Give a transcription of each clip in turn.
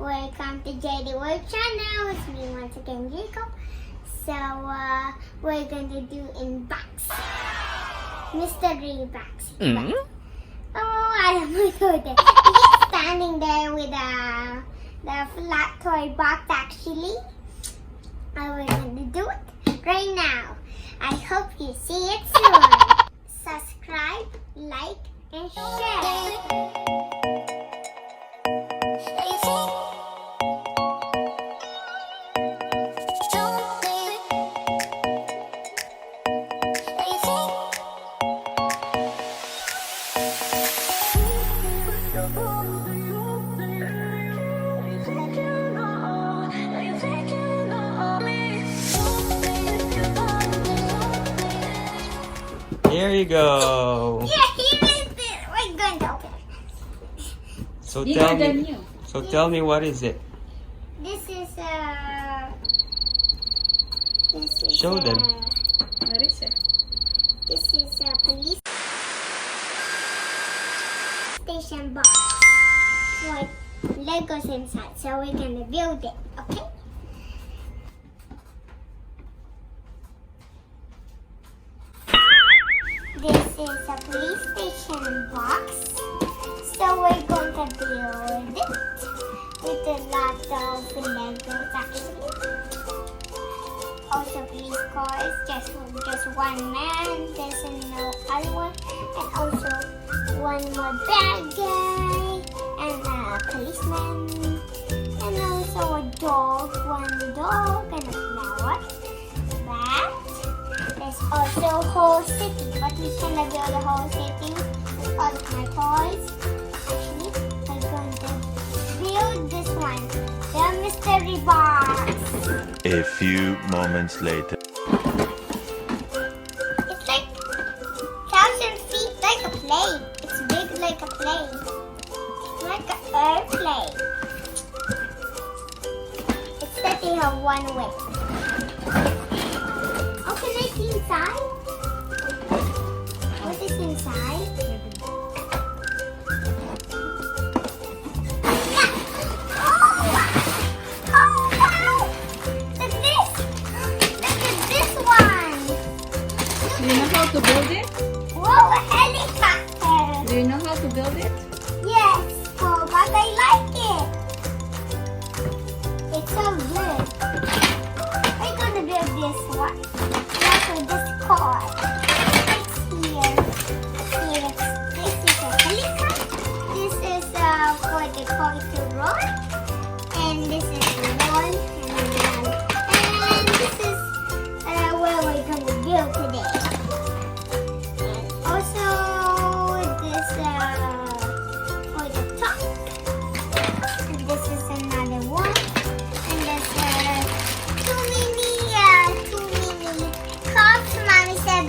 Welcome to JD World Channel. It's me once again, Jakob. So, we're going to do in box. Mystery box. Mm-hmm. Oh, I don't know what to do. He's standing there with the flat toy box actually. And we're going to do it right now. I hope you see it soon. Subscribe, like, and share. There you go. Yeah, here is it. We're going to open it. So Bigger tell than me. you. So tell me, what is it? This is Show them. What is it? This is a police station box with Legos inside. So we're gonna build it. Okay. This is a police station box. So we're going to build it with a lot of Legos actually. Also police cars, just one man, there's no other one. And also one more bad guy and a policeman. And also a dog, one dog and a flower. That. There's also a whole city, but we cannot build the whole city with all of my toys. Actually, I'm going to build this one, the mystery box. A few moments later. It's like 1,000 feet, like a plane. It's big like a plane, like an airplane. It's that they have one way. Oh, can I see inside? What is inside? Yeah. Oh, wow. Oh, wow. Look at this. Look at this one. Do you know how to build it? Whoa, a helicopter. Do you know how to build it? Yes, oh, but I like it. It's so good. We're gonna build this one. Also this car. It's here. Here. This is a helicopter. This is for the car to run. And this is one and one. And this is where we're gonna build today. And also this for the top. And this is another one. And there's too many cups. Mommy said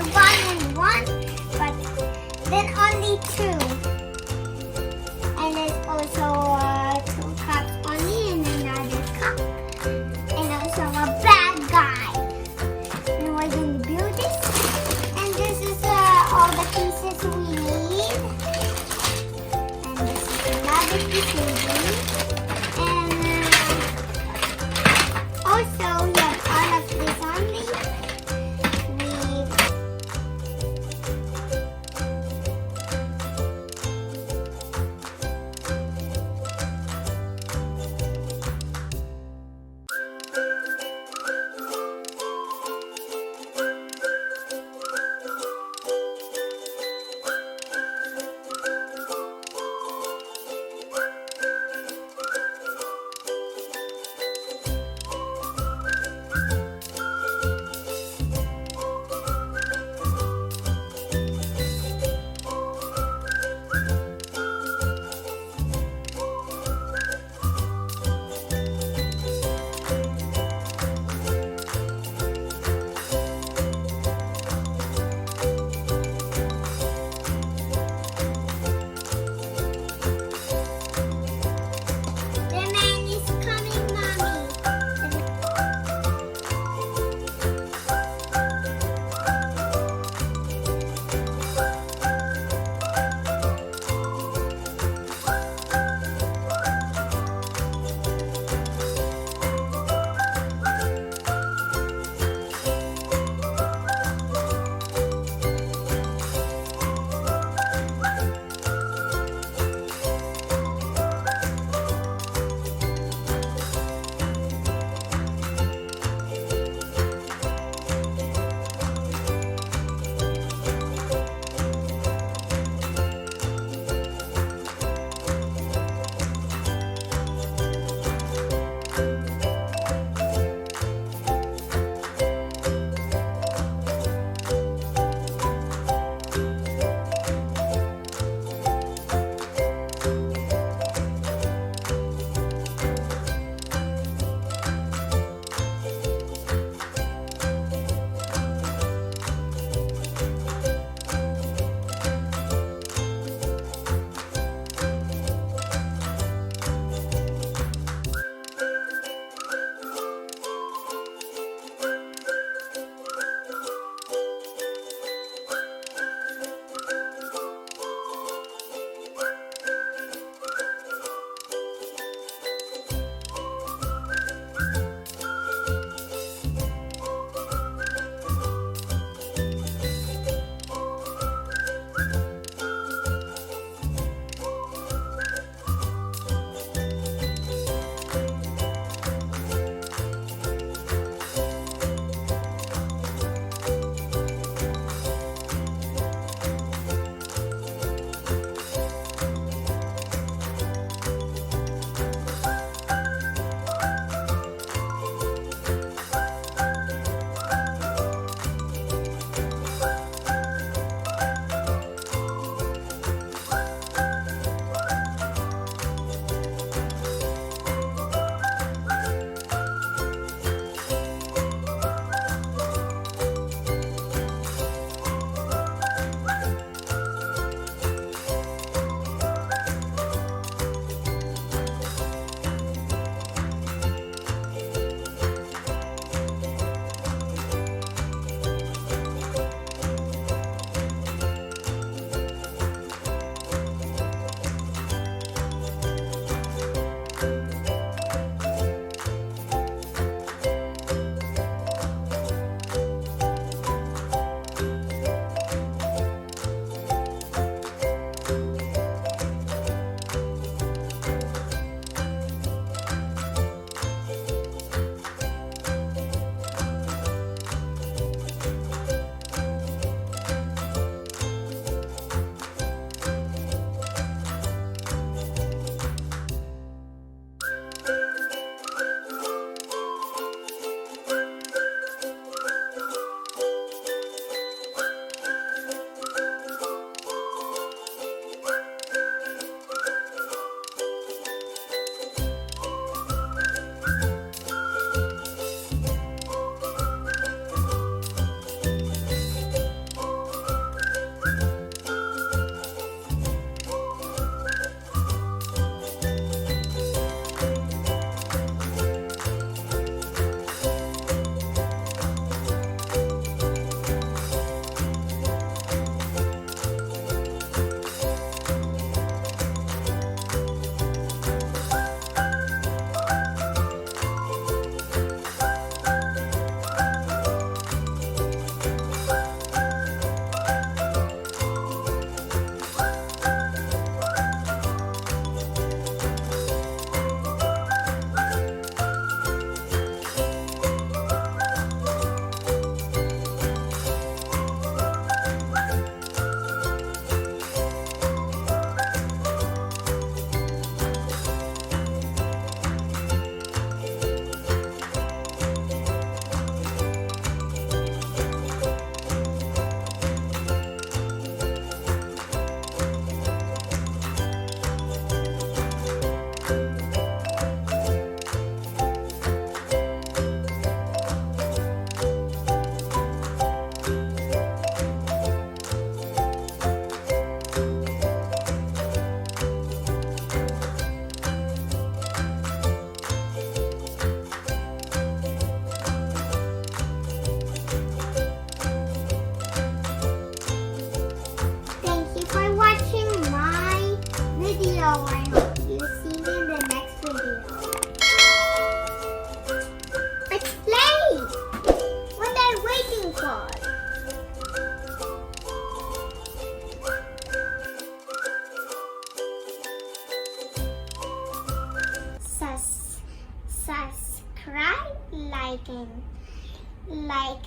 like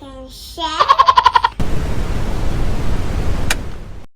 in shed.